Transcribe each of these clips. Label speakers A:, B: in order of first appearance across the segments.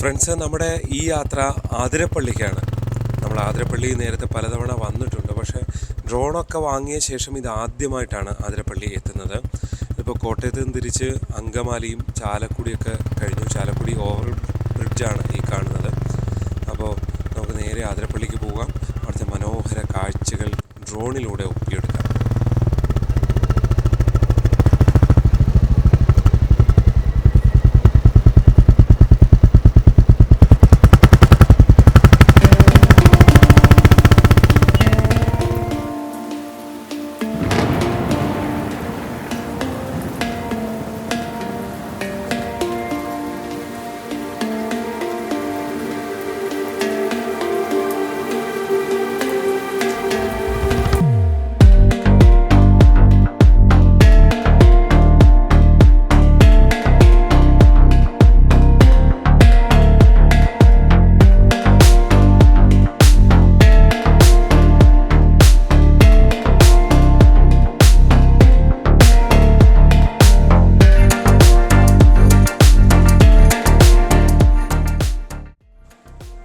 A: Friends, നമ്മുടെ ഈ യാത്ര ആതിരപ്പള്ളിക്കാണ്. നമ്മൾ ആതിരപ്പള്ളി നേരത്തെ പലതവണ വന്നിട്ടുണ്ട്. പക്ഷേ ഡ്രോണൊക്കെ വാങ്ങിയ ശേഷം ഇത് ആദ്യമായിട്ടാണ് ആതിരപ്പള്ളി എത്തുന്നത്. ഇപ്പോൾ കോട്ടയത്ത് നിന്ന് തിരിച്ച് അങ്കമാലിയും ചാലക്കുടിയൊക്കെ കഴിഞ്ഞു. ചാലക്കുടി ഓവർ ബ്രിഡ്ജാണ് ഈ കാണുന്നത്. അപ്പോൾ നമുക്ക് നേരെ ആതിരപ്പള്ളിക്ക് പോകാം. അവിടുത്തെ മനോഹര കാഴ്ചകൾ ഡ്രോണിലൂടെ ഒപ്പിയെടുക്കാം.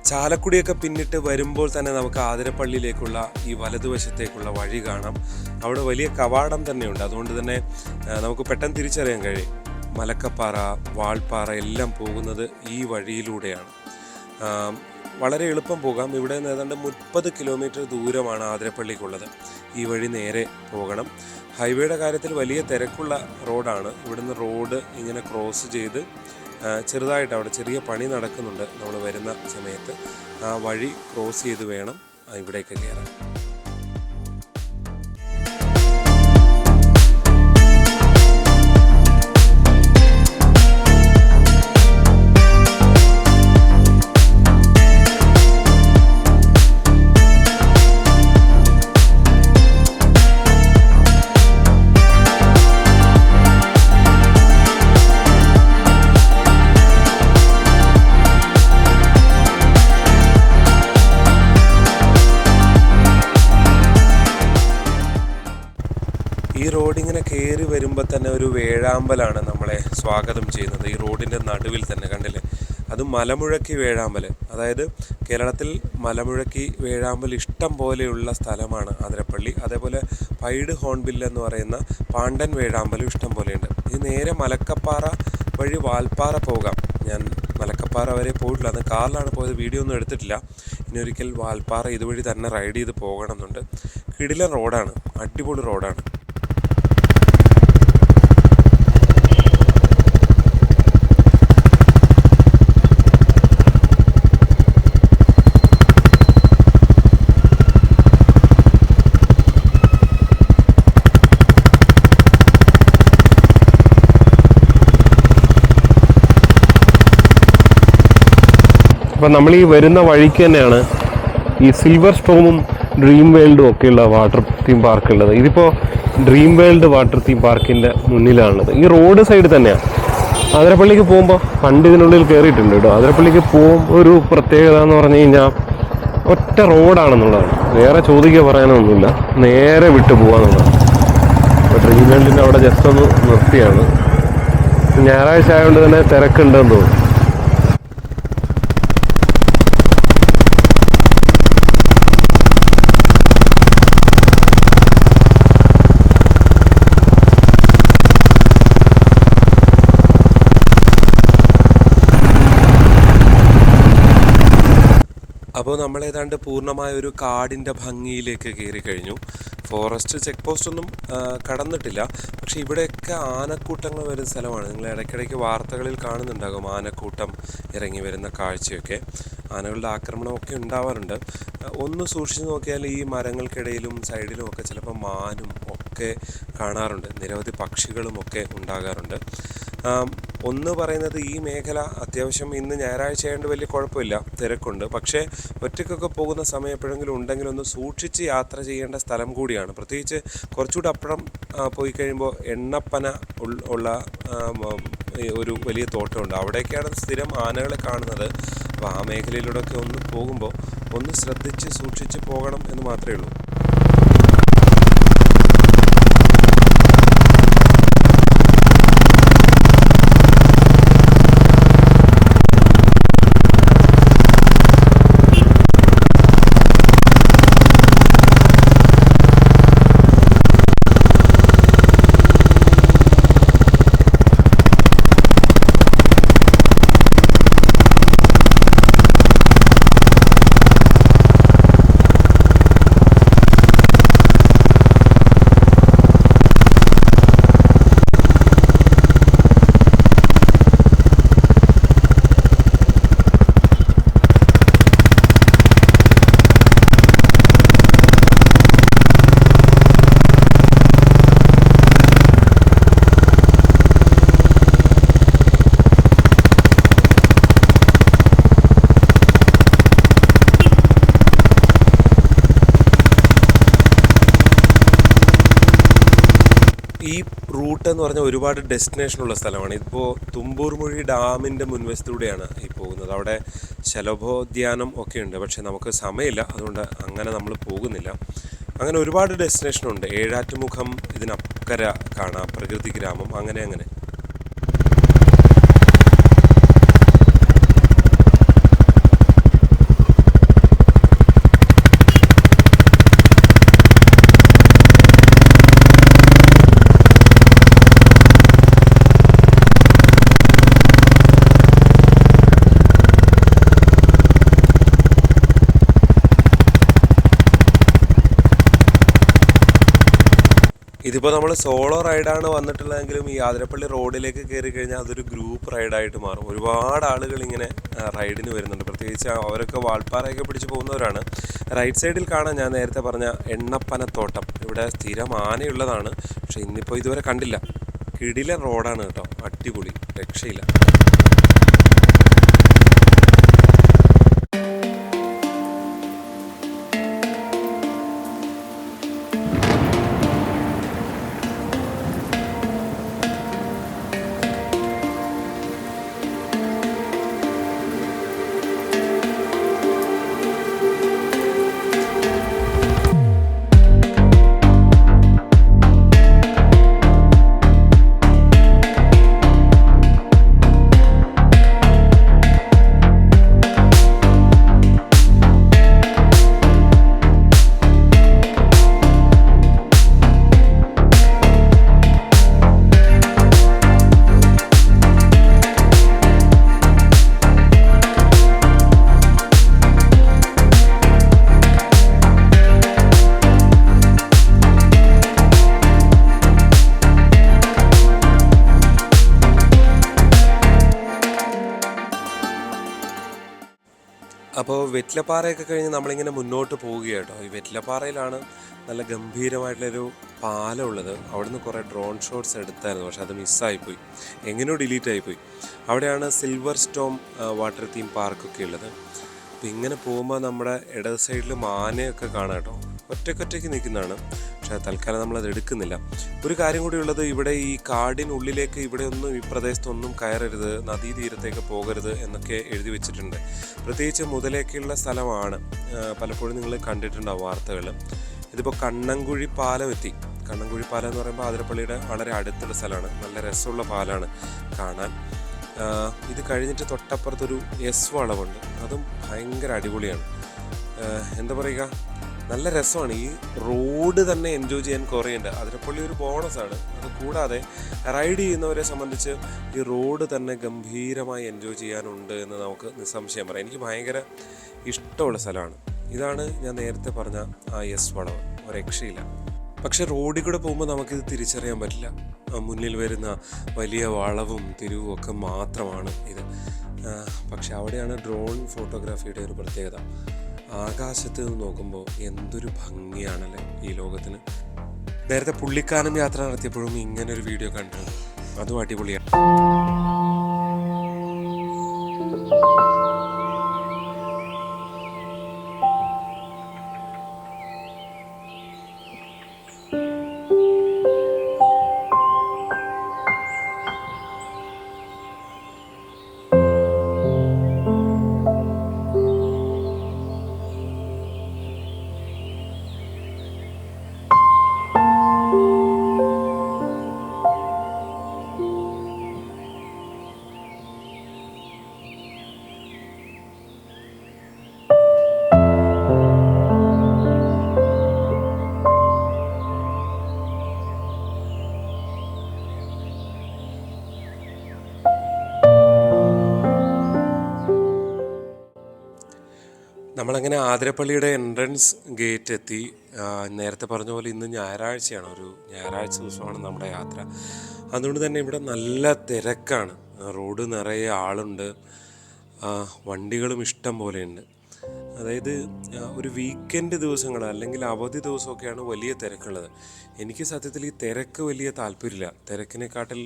A: ചാലക്കുടിയൊക്കെ പിന്നിട്ട് വരുമ്പോൾ തന്നെ നമുക്ക് ആതിരപ്പള്ളിയിലേക്കുള്ള ഈ വലതുവശത്തേക്കുള്ള വഴി കാണാം. അവിടെ വലിയ കവാടം തന്നെയുണ്ട്. അതുകൊണ്ട് തന്നെ നമുക്ക് പെട്ടെന്ന് തിരിച്ചറിയാൻ കഴിയും. മലക്കപ്പാറ, വാൾപ്പാറ എല്ലാം പോകുന്നത് ഈ വഴിയിലൂടെയാണ്. വളരെ എളുപ്പം പോകാം. ഇവിടെ നിന്ന് ഏതാണ്ട് 30 കിലോമീറ്റർ ദൂരമാണ് ആതിരപ്പള്ളിക്കുള്ളത്. ഈ വഴി നേരെ പോകണം. ഹൈവേയുടെ കാര്യത്തിൽ വലിയ തിരക്കുള്ള റോഡാണ്. ഇവിടുന്ന് റോഡ് ഇങ്ങനെ ക്രോസ് ചെയ്ത് ചെറുതായിട്ട് അവിടെ ചെറിയ പണി നടക്കുന്നുണ്ട്. നമ്മൾ വരുന്ന സമയത്ത് ആ വഴി ക്രോസ് ചെയ്ത് വേണം ഇവിടേക്ക് കയറാൻ. ഈ റോഡിങ്ങനെ കയറി വരുമ്പോൾ തന്നെ ഒരു വേഴാമ്പലാണ് നമ്മളെ സ്വാഗതം ചെയ്യുന്നത്. ഈ റോഡിൻ്റെ നടുവിൽ തന്നെ കണ്ടില്ലേ, അത് മലമുഴക്കി വേഴാമ്പൽ. അതായത് കേരളത്തിൽ മലമുഴക്കി വേഴാമ്പൽ ഇഷ്ടം പോലെയുള്ള സ്ഥലമാണ് ആതിരപ്പള്ളി. അതേപോലെ പൈഡ് ഹോൺബിൽ എന്ന് പറയുന്ന പാണ്ടൻ വേഴാമ്പലും ഇഷ്ടം പോലെയുണ്ട്. ഇത് നേരെ മലക്കപ്പാറ വഴി വാൾപ്പാറ പോകാം. ഞാൻ മലക്കപ്പാറ വരെ പോയിട്ടില്ല, അന്ന് കാറിലാണ് പോയത്, വീഡിയോ ഒന്നും എടുത്തിട്ടില്ല. ഇനി ഒരിക്കൽ വാൾപ്പാറ ഇതുവഴി തന്നെ റൈഡ് ചെയ്ത് പോകണം എന്നുണ്ട്. കിടിലൻ റോഡാണ്, അടിപൊളി റോഡാണ്. അപ്പം നമ്മൾ ഈ വരുന്ന വഴിക്ക് തന്നെയാണ് ഈ സിൽവർ സ്റ്റോമും ഡ്രീം വേൾഡും ഒക്കെയുള്ള വാട്ടർ തീം പാർക്ക് ഉള്ളത്. ഇതിപ്പോൾ ഡ്രീം വേൾഡ് വാട്ടർ തീം പാർക്കിൻ്റെ മുന്നിലാണുള്ളത്. ഈ റോഡ് സൈഡ് തന്നെയാണ്. ആതിരപ്പള്ളിക്ക് പോകുമ്പോൾ പണ്ട് ഇതിനുള്ളിൽ കയറിയിട്ടുണ്ട് കേട്ടോ. ആതിരപ്പള്ളിക്ക് പോകുമ്പോൾ ഒരു പ്രത്യേകത എന്ന് പറഞ്ഞു കഴിഞ്ഞാൽ ഒറ്റ റോഡാണെന്നുള്ളതാണ്. വേറെ ചോദിക്കുക പറയാനൊന്നുമില്ല, നേരെ വിട്ടു പോകാന്നുള്ളതാണ്. അപ്പോൾ ഡ്രീം വേൾഡിൻ്റെ അവിടെ ജസ്റ്റ് ഒന്ന് നിർത്തിയാണ്. ഞായറാഴ്ച ആയതുകൊണ്ട് തന്നെ തിരക്കുണ്ടെന്ന് തോന്നുന്നു. അപ്പോൾ നമ്മൾ ഏതാണ്ട് പൂർണ്ണമായ ഒരു കാടിൻ്റെ ഭംഗിയിലേക്ക് കയറി കഴിഞ്ഞു. ഫോറസ്റ്റ് ചെക്ക് പോസ്റ്റ് ഒന്നും കടന്നിട്ടില്ല. പക്ഷേ ഇവിടെയൊക്കെ ആനക്കൂട്ടങ്ങൾ വരുന്ന സ്ഥലമാണ്. നിങ്ങൾ ഇടയ്ക്കിടയ്ക്ക് വാർത്തകളിൽ കാണുന്നുണ്ടാകും ആനക്കൂട്ടം ഇറങ്ങി വരുന്ന കാഴ്ചയൊക്കെ. ആനകളുടെ ആക്രമണമൊക്കെ ഉണ്ടാവാറുണ്ട്. ഒന്ന് സൂക്ഷിച്ച് നോക്കിയാൽ ഈ മരങ്ങൾക്കിടയിലും സൈഡിലും ഒക്കെ ചിലപ്പോൾ മാനും ഒക്കെ കാണാറുണ്ട്. നിരവധി പക്ഷികളും ഒക്കെ ഉണ്ടാകാറുണ്ട്. ഒന്ന് പറയുന്നത് ഈ മേഖല അത്യാവശ്യം ഇന്ന് ഞായറാഴ്ച ആയതുകൊണ്ട് വലിയ കുഴപ്പമില്ല, തിരക്കുണ്ട്. പക്ഷേ ഒറ്റയ്ക്കൊക്കെ പോകുന്ന സമയം എപ്പോഴെങ്കിലും ഉണ്ടെങ്കിൽ ഒന്ന് സൂക്ഷിച്ച് യാത്ര ചെയ്യേണ്ട സ്ഥലം കൂടിയാണ്. പ്രത്യേകിച്ച് കുറച്ചുകൂടി അപ്പുറം പോയി കഴിയുമ്പോൾ എണ്ണപ്പന ഉള്ള ഒരു വലിയ തോട്ടമുണ്ട്. അവിടെയൊക്കെയാണ് സ്ഥിരം ആനകളെ കാണുന്നത്. അപ്പോൾ ആ മേഖലയിലൂടെയൊക്കെ ഒന്ന് പോകുമ്പോൾ ഒന്ന് ശ്രദ്ധിച്ച് സൂക്ഷിച്ച് പോകണം എന്ന് മാത്രമേ ഉള്ളൂ. ഈ റൂട്ട് എന്ന് പറഞ്ഞാൽ ഒരുപാട് ഡെസ്റ്റിനേഷനുള്ള സ്ഥലമാണ്. ഇപ്പോൾ തുമ്പൂർമൊഴി ഡാമിൻ്റെ മുൻവശത്തൂടെയാണ് ഈ പോകുന്നത്. അവിടെ ശലഭോദ്യാനം ഒക്കെ ഉണ്ട്, പക്ഷേ നമുക്ക് സമയമില്ല, അതുകൊണ്ട് അങ്ങനെ നമ്മൾ പോകുന്നില്ല. അങ്ങനെ ഒരുപാട് ഡെസ്റ്റിനേഷനുണ്ട്. ഏഴാറ്റുമുഖം ഇതിനക്കര കാണാം, പ്രകൃതി ഗ്രാമം, അങ്ങനെ. ഇതിപ്പോൾ നമ്മൾ സോളോ റൈഡാണ് വന്നിട്ടുള്ളതെങ്കിലും ഈ ആതിരപ്പള്ളി റോഡിലേക്ക് കയറി കഴിഞ്ഞാൽ അതൊരു ഗ്രൂപ്പ് റൈഡായിട്ട് മാറും. ഒരുപാട് ആളുകൾ ഇങ്ങനെ റൈഡിന് വരുന്നുണ്ട്. പ്രത്യേകിച്ച് അവരൊക്കെ വാൾപ്പാറയൊക്കെ പിടിച്ച് പോകുന്നവരാണ്. റൈറ്റ് സൈഡിൽ കാണാൻ ഞാൻ നേരത്തെ പറഞ്ഞ എണ്ണപ്പനത്തോട്ടം. ഇവിടെ സ്ഥിരം ആനയുള്ളതാണ്, പക്ഷേ ഇന്നിപ്പോൾ ഇതുവരെ കണ്ടില്ല. കിടിലൻ റോഡാണ് കേട്ടോ, അടിപൊളി, രക്ഷയില്ല. അപ്പോൾ വെറ്റിലപ്പാറയൊക്കെ കഴിഞ്ഞ് നമ്മളിങ്ങനെ മുന്നോട്ട് പോവുകയാട്ടോ. ഈ വെറ്റിലപ്പാറയിലാണ് നല്ല ഗംഭീരമായിട്ടുള്ളൊരു പാലമുള്ളത്. അവിടുന്ന് കുറേ ഡ്രോൺ ഷോട്ട്സ് എടുത്തായിരുന്നു, പക്ഷെ അത് മിസ്സായിപ്പോയി, എങ്ങനെയോ ഡിലീറ്റ് ആയിപ്പോയി. അവിടെയാണ് സിൽവർ സ്റ്റോം വാട്ടർ തീം പാർക്കൊക്കെ ഉള്ളത്. അപ്പോൾ ഇങ്ങനെ പോകുമ്പോൾ നമ്മുടെ ഇടത് സൈഡിൽ മാനയൊക്കെ കാണാം കേട്ടോ. ഒറ്റയ്ക്ക് നിൽക്കുന്നതാണ്, പക്ഷേ തൽക്കാലം നമ്മളത് എടുക്കുന്നില്ല. ഒരു കാര്യം കൂടി ഉള്ളത്, ഇവിടെ ഈ കാടിനുള്ളിലേക്ക് ഈ പ്രദേശത്തൊന്നും കയറരുത്, നദീതീരത്തേക്ക് പോകരുത് എന്നൊക്കെ എഴുതി വെച്ചിട്ടുണ്ട്. പ്രത്യേകിച്ച് മുതലേക്കുള്ള സ്ഥലമാണ്. പലപ്പോഴും നിങ്ങൾ കണ്ടിട്ടുണ്ടാവും വാർത്തകൾ. ഇതിപ്പോൾ കണ്ണങ്കുഴി പാലം എത്തി. കണ്ണങ്കുഴി പാലം എന്ന് പറയുമ്പോൾ ആതിരപ്പള്ളിയുടെ വളരെ അടുത്തുള്ള സ്ഥലമാണ്. നല്ല രസമുള്ള പാലമാണ് കാണാൻ. ഇത് കഴിഞ്ഞിട്ട് തൊട്ടപ്പുറത്തൊരു എസ് വളവുണ്ട്, അതും ഭയങ്കര അടിപൊളിയാണ്. എന്താ പറയുക, നല്ല രസമാണ്. ഈ റോഡ് തന്നെ എൻജോയ് ചെയ്യാൻ കുറേയുണ്ട്. ആതിരപ്പള്ളി ഒരു ബോണസാണ്. അത് കൂടാതെ റൈഡ് ചെയ്യുന്നവരെ സംബന്ധിച്ച് ഈ റോഡ് തന്നെ ഗംഭീരമായി എൻജോയ് ചെയ്യാനുണ്ട് എന്ന് നമുക്ക് നിസ്സംശയം പറയാം. എനിക്ക് ഭയങ്കര ഇഷ്ടമുള്ള സ്ഥലമാണ്. ഇതാണ് ഞാൻ നേരത്തെ പറഞ്ഞ ആ എസ് വളവ്, ഒരു രക്ഷയില്ല. പക്ഷെ റോഡിൽ കൂടെ പോകുമ്പോൾ നമുക്കിത് തിരിച്ചറിയാൻ പറ്റില്ല. മുന്നിൽ വരുന്ന വലിയ വളവും തിരിവും ഒക്കെ മാത്രമാണ് ഇത്. പക്ഷെ അവിടെയാണ് ഡ്രോൺ ഫോട്ടോഗ്രാഫിയുടെ ഒരു പ്രത്യേകത. ആകാശത്ത് നിന്ന് നോക്കുമ്പോൾ എന്തൊരു ഭംഗിയാണല്ലേ ഈ ലോകത്തിന്. നേരത്തെ പുള്ളിക്കാനം യാത്ര നടത്തിയപ്പോഴും ഇങ്ങനൊരു വീഡിയോ കണ്ടിരുന്നു, അതും അടിപൊളിയാണ്. നമ്മളങ്ങനെ ആതിരപ്പള്ളിയുടെ എൻട്രൻസ് ഗേറ്റ് എത്തി. നേരത്തെ പറഞ്ഞ പോലെ ഇന്ന് ഞായറാഴ്ചയാണ്, ഒരു ഞായറാഴ്ച ദിവസമാണ് നമ്മുടെ യാത്ര. അതുകൊണ്ട് തന്നെ ഇവിടെ നല്ല തിരക്കാണ്. റോഡ് നിറയെ ആളുണ്ട്, വണ്ടികളും ഇഷ്ടം പോലെയുണ്ട്. അതായത് ഒരു വീക്കെൻഡ് ദിവസങ്ങൾ അല്ലെങ്കിൽ അവധി ദിവസമൊക്കെയാണ് വലിയ തിരക്കുള്ളത്. എനിക്ക് സത്യത്തിൽ ഈ തിരക്ക് വലിയ താല്പര്യമില്ല. തിരക്കിനെക്കാട്ടിൽ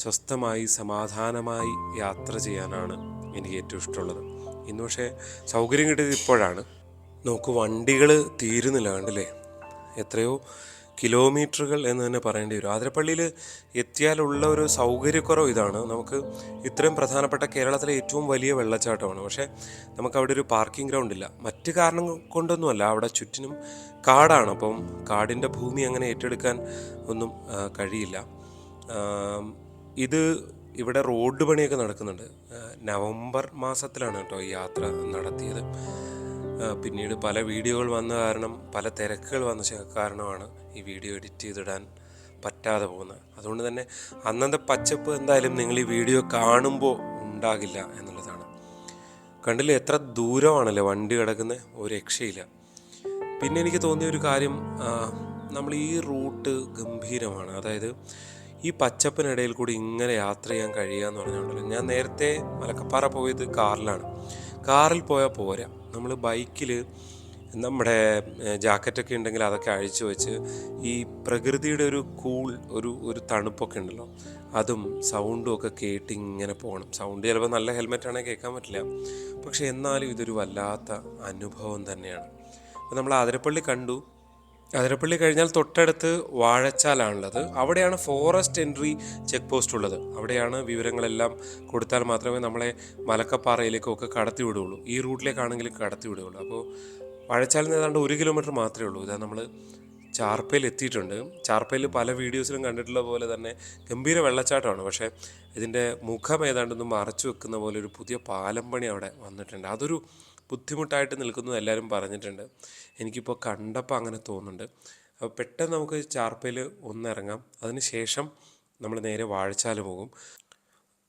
A: സ്വസ്ഥമായി സമാധാനമായി യാത്ര ചെയ്യാനാണ് എനിക്ക് ഏറ്റവും ഇഷ്ടമുള്ളത്. ഇന്ന് പക്ഷേ സൗകര്യം കിട്ടിയത് ഇപ്പോഴാണ്. നമുക്ക് വണ്ടികൾ തീരുന്നില്ല, കണ്ടില്ലേ? എത്രയോ കിലോമീറ്ററുകൾ എന്ന് തന്നെ പറയേണ്ടി വരും. ആതിരപ്പള്ളിയിൽ എത്തിയാലുള്ള ഒരു സൗകര്യക്കുറവ് ഇതാണ്. നമുക്ക് ഇത്രയും പ്രധാനപ്പെട്ട കേരളത്തിലെ ഏറ്റവും വലിയ വെള്ളച്ചാട്ടമാണ്, പക്ഷേ നമുക്ക് അവിടെ ഒരു പാർക്കിംഗ് ഗ്രൗണ്ട് ഇല്ല. മറ്റ് കാരണം കൊണ്ടൊന്നുമല്ല, അവിടെ ചുറ്റിനും കാടാണ്. അപ്പം കാടിൻ്റെ ഭൂമി അങ്ങനെ ഏറ്റെടുക്കാൻ ഒന്നും കഴിയില്ല. ഇത് ഇവിടെ റോഡ് പണിയൊക്കെ നടക്കുന്നുണ്ട്. നവംബർ മാസത്തിലാണ് കേട്ടോ ഈ യാത്ര നടത്തിയത്. പിന്നീട് പല വീഡിയോകൾ വന്ന കാരണം, പല തിരക്കുകൾ വന്ന കാരണമാണ് ഈ വീഡിയോ എഡിറ്റ് ചെയ്തിടാൻ പറ്റാതെ പോകുന്നത്. അതുകൊണ്ട് തന്നെ അന്നത്തെ പച്ചപ്പ് എന്തായാലും നിങ്ങൾ ഈ വീഡിയോ കാണുമ്പോൾ ഉണ്ടാകില്ല എന്നുള്ളതാണ്. കണ്ടില്ലേ എത്ര ദൂരമാണല്ലേ വണ്ടി കിടക്കുന്നത്, ഒരു രക്ഷയില്ല. പിന്നെ എനിക്ക് തോന്നിയ ഒരു കാര്യം, നമ്മൾ ഈ റൂട്ട് ഗംഭീരമാണ്. അതായത് ഈ പച്ചപ്പിനിടയിൽ കൂടി ഇങ്ങനെ യാത്ര ചെയ്യാൻ കഴിയുക എന്ന് പറഞ്ഞുകൊണ്ടല്ലോ. ഞാൻ നേരത്തെ മലക്കപ്പാറ പോയത് കാറിൽ പോയാൽ പോരാ. നമ്മൾ ബൈക്കിൽ നമ്മുടെ ജാക്കറ്റൊക്കെ ഉണ്ടെങ്കിൽ അതൊക്കെ അഴിച്ചു വെച്ച് ഈ പ്രകൃതിയുടെ ഒരു ഒരു തണുപ്പൊക്കെ ഉണ്ടല്ലോ, അതും സൗണ്ടും ഒക്കെ കേട്ട് ഇങ്ങനെ പോകണം. സൗണ്ട് ചിലപ്പോൾ നല്ല ഹെൽമെറ്റാണെങ്കിൽ കേൾക്കാൻ പറ്റില്ല, പക്ഷെ എന്നാലും ഇതൊരു വല്ലാത്ത അനുഭവം തന്നെയാണ്. അപ്പോൾ നമ്മൾ ആതിരപ്പള്ളി കണ്ടു. അതിരപ്പള്ളി കഴിഞ്ഞാൽ തൊട്ടടുത്ത് വാഴച്ചാലാണുള്ളത്. അവിടെയാണ് ഫോറസ്റ്റ് എൻട്രി ചെക്ക് പോസ്റ്റ് ഉള്ളത്. അവിടെയാണ് വിവരങ്ങളെല്ലാം കൊടുത്താൽ മാത്രമേ നമ്മളെ മലക്കപ്പാറയിലേക്കൊക്കെ കടത്തി വിടുകയുള്ളൂ. ഈ റൂട്ടിലേക്കാണെങ്കിലും കടത്തി വിടുകയുള്ളൂ. അപ്പോൾ വാഴച്ചാലിൽ നിന്ന് ഏതാണ്ട് 1 കിലോമീറ്റർ മാത്രമേ ഉള്ളൂ. ഇതാ നമ്മൾ ചാർപ്പയിൽ എത്തിയിട്ടുണ്ട്. ചാർപ്പയിൽ പല വീഡിയോസിലും കണ്ടിട്ടുള്ള പോലെ തന്നെ ഗംഭീര വെള്ളച്ചാട്ടമാണ്. പക്ഷേ ഇതിൻ്റെ മുഖം ഏതാണ്ടൊന്നും മറച്ചു വെക്കുന്ന പോലെ ഒരു പുതിയ പാലം പണി അവിടെ വന്നിട്ടുണ്ട്. അതൊരു ബുദ്ധിമുട്ടായിട്ട് നിൽക്കുന്നു എല്ലാവരും പറഞ്ഞിട്ടുണ്ട്. എനിക്കിപ്പോൾ കണ്ടപ്പോൾ അങ്ങനെ തോന്നുന്നുണ്ട്. അപ്പോൾ പെട്ടെന്ന് നമുക്ക് ചാർപ്പയിൽ ഒന്നിറങ്ങാം. അതിന് ശേഷം നമ്മൾ നേരെ വാഴച്ചാൽ പോകും.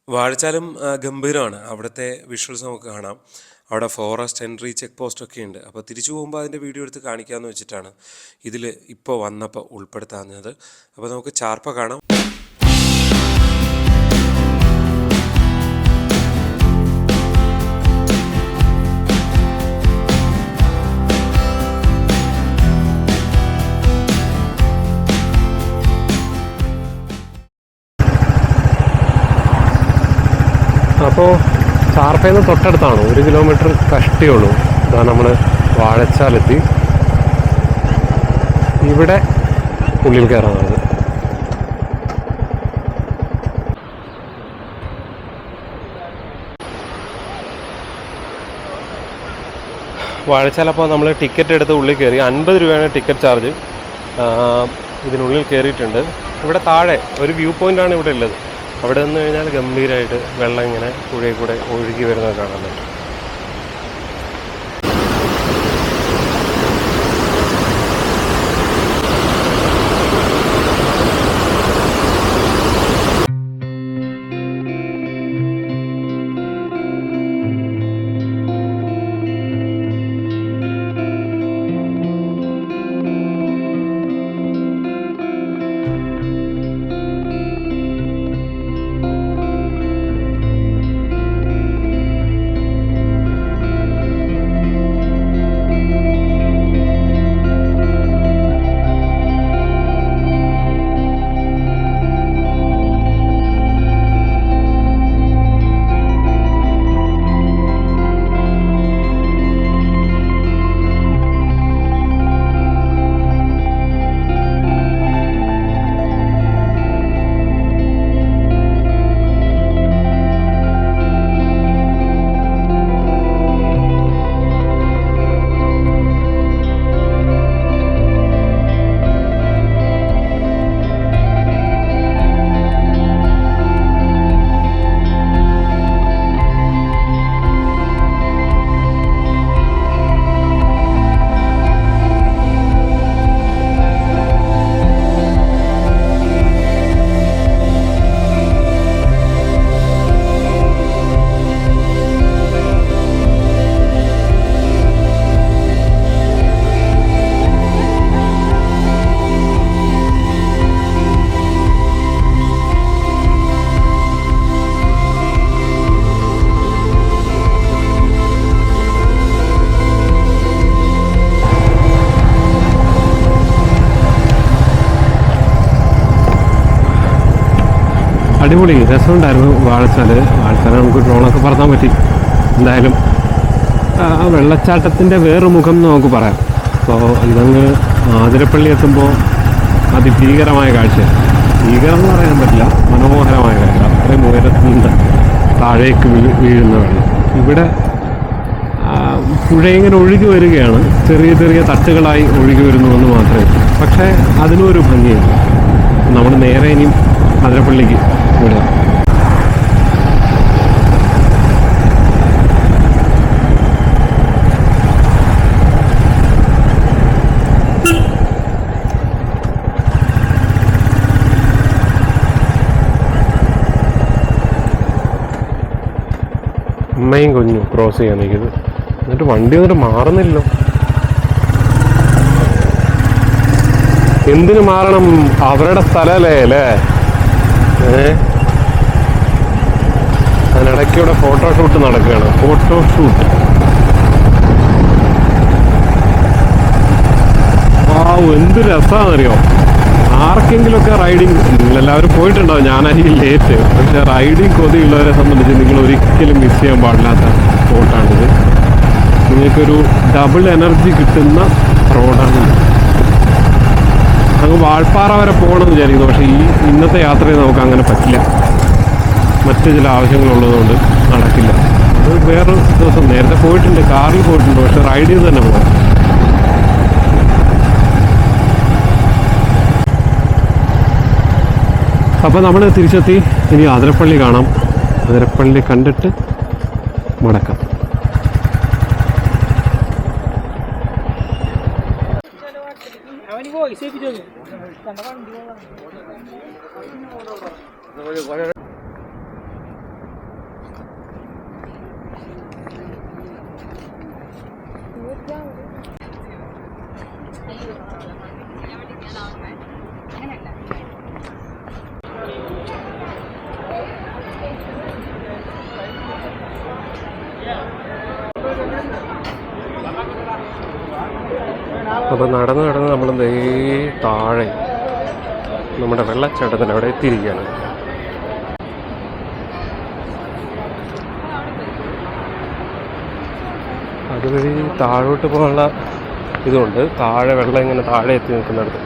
A: വാഴച്ചാലും ഗംഭീരമാണ്. അവിടുത്തെ വിഷ്വൽസ് നമുക്ക് കാണാം. അവിടെ ഫോറസ്റ്റ് എൻട്രി ചെക്ക് പോസ്റ്റൊക്കെ ഉണ്ട്. അപ്പോൾ തിരിച്ചു പോകുമ്പോൾ അതിൻ്റെ വീഡിയോ എടുത്ത് കാണിക്കാമെന്ന് വെച്ചിട്ടാണ് ഇതിൽ ഇപ്പോൾ വന്നപ്പോൾ ഉൾപ്പെടുത്താഞ്ഞത്. അപ്പോൾ നമുക്ക് ചാർപ്പ കാണാം. അപ്പോൾ ചാർപ്പയിൽ നിന്ന് തൊട്ടടുത്താണ്, 1 കിലോമീറ്റർ കഷ്ടിയേ ഉള്ളൂ. ഇതാ നമ്മൾ വാഴച്ചാലെത്തി. ഇവിടെ ഉള്ളിൽ കയറാനാണ്. വാഴച്ചാലപ്പോൾ നമ്മൾ ടിക്കറ്റ് എടുത്ത് ഉള്ളിൽ കയറി. 50 രൂപയാണ് ടിക്കറ്റ് ചാർജ്. ഇതിനുള്ളിൽ കയറിയിട്ടുണ്ട്. ഇവിടെ താഴെ ഒരു വ്യൂ പോയിൻ്റാണ് ഇവിടെ ഉള്ളത്. അവിടെ നിന്ന് കഴിഞ്ഞാൽ ഗംഭീരമായിട്ട് വെള്ളം ഇങ്ങനെ പുഴയിൽ കൂടെ ഒഴുകി വരുന്നത് കാണാൻ പറ്റും. അടിപൊളി രസമുണ്ടായിരുന്നു വാഴച്ചാൽ നമുക്ക് ഡ്രോണൊക്കെ പറത്താൻ പറ്റി. എന്തായാലും ആ വെള്ളച്ചാട്ടത്തിൻ്റെ വേറൊരു മുഖം എന്ന് നമുക്ക് പറയാം. അപ്പോൾ ഇതങ്ങ് ആതിരപ്പള്ളി എത്തുമ്പോൾ
B: അതിഭീകരമായ കാഴ്ച. ഭീകരം എന്ന് പറയാൻ പറ്റില്ല, മനോഹരമായ കാഴ്ച. അത്രയും ഉയരത്തിൽ നിന്ന് താഴേക്ക് വീഴുന്ന വെള്ളം. ഇവിടെ പുഴ ഇങ്ങനെ ഒഴുകി വരികയാണ്, ചെറിയ ചെറിയ തട്ടുകളായി ഒഴുകി വരുന്നുവെന്ന് മാത്രമേ. പക്ഷേ അതിനൊരു ഭംഗിയുണ്ട്. നമ്മൾ നേരെ ഇനിയും അതിരപ്പള്ളിക്ക് വിടുക. അമ്മയും കുഞ്ഞു ക്രോസ് ചെയ്യാൻ നിൽക്കുന്നത്. എന്നിട്ട് വണ്ടി വന്നിട്ട് മാറുന്നില്ലല്ലോ. എന്തിനു മാറണം? അവരുടെ സ്ഥലമല്ലേ അല്ലേ? അതിനിടയ്ക്ക് ഇവിടെ ഫോട്ടോഷൂട്ട് നടക്കുകയാണ്. ഫോട്ടോഷൂട്ട്. എന്ത് രസമാണെന്നറിയോ? ആർക്കെങ്കിലുമൊക്കെ റൈഡിങ്, നിങ്ങളെല്ലാവരും പോയിട്ടുണ്ടാവും, ഞാനായിരിക്കും ലേറ്റ്. പക്ഷെ റൈഡിങ് കൊതിയുള്ളവരെ സംബന്ധിച്ച് നിങ്ങൾ ഒരിക്കലും മിസ് ചെയ്യാൻ പാടില്ലാത്ത സ്പോട്ടാണിത്. നിങ്ങൾക്കൊരു ഡബിൾ എനർജി കിട്ടുന്ന റോഡാണ്. അങ്ങ് വാൾപ്പാറ വരെ പോകണമെന്ന് വിചാരിക്കുന്നു. പക്ഷേ ഇന്നത്തെ യാത്രയിൽ നമുക്ക് അങ്ങനെ പറ്റില്ല. മറ്റ് ചില ആവശ്യങ്ങളുള്ളതുകൊണ്ട് നടക്കില്ല. അത് വേറൊരു ദിവസം. നേരത്തെ പോയിട്ടുണ്ട്, കാറിൽ പോയിട്ടുണ്ട്. പക്ഷെ റൈഡ് ചെയ്ത് തന്നെ പോകാം. അപ്പോൾ നമ്മൾ തിരിച്ചെത്തി. ഇനി അതിരപ്പള്ളി കാണാം. അതിരപ്പള്ളി കണ്ടിട്ട് മടക്കാം. അപ്പോൾ നടന്ന് നമ്മൾ താഴെ നമ്മുടെ വെള്ളച്ചാട്ടത്തിൽ അവിടെ എത്തിയിരിക്കുകയാണ്. അതുവഴി താഴോട്ട് പോകാനുള്ള ഇതുണ്ട്. താഴെ വെള്ളം ഇങ്ങനെ താഴെ എത്തി നിൽക്കുന്നിടത്ത്.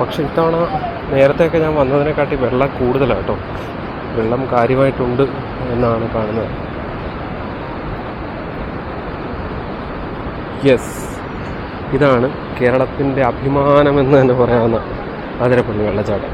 B: പക്ഷെ ഇത്തവണ നേരത്തെയൊക്കെ ഞാൻ വന്നതിനെക്കാട്ടി വെള്ളം കൂടുതലാണ് കേട്ടോ. വെള്ളം കാര്യമായിട്ടുണ്ട് എന്നാണ് കാണുന്നത്. യെസ്, ഇതാണ് കേരളത്തിൻ്റെ അഭിമാനമെന്ന് തന്നെ പറയാവുന്ന അതിരപ്പള്ളി വെള്ളച്ചാട്ടം.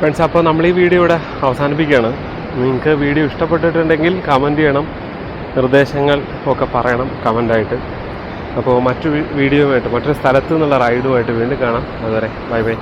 B: ഫ്രണ്ട്സ്, അപ്പോൾ നമ്മൾ ഈ വീഡിയോ ഇവിടെ അവസാനിപ്പിക്കുകയാണ്. നിങ്ങൾക്ക് വീഡിയോ ഇഷ്ടപ്പെട്ടിട്ടുണ്ടെങ്കിൽ കമൻറ്റ് ചെയ്യണം, നിർദ്ദേശങ്ങൾ ഒക്കെ പറയണം കമൻ്റായിട്ട്. അപ്പോൾ മറ്റൊരു വീഡിയോയുമായിട്ട് മറ്റൊരു സ്ഥലത്തു നിന്നുള്ള റൈഡുമായിട്ട് വീണ്ടും കാണാം. അതുവരെ ബൈ ബൈ.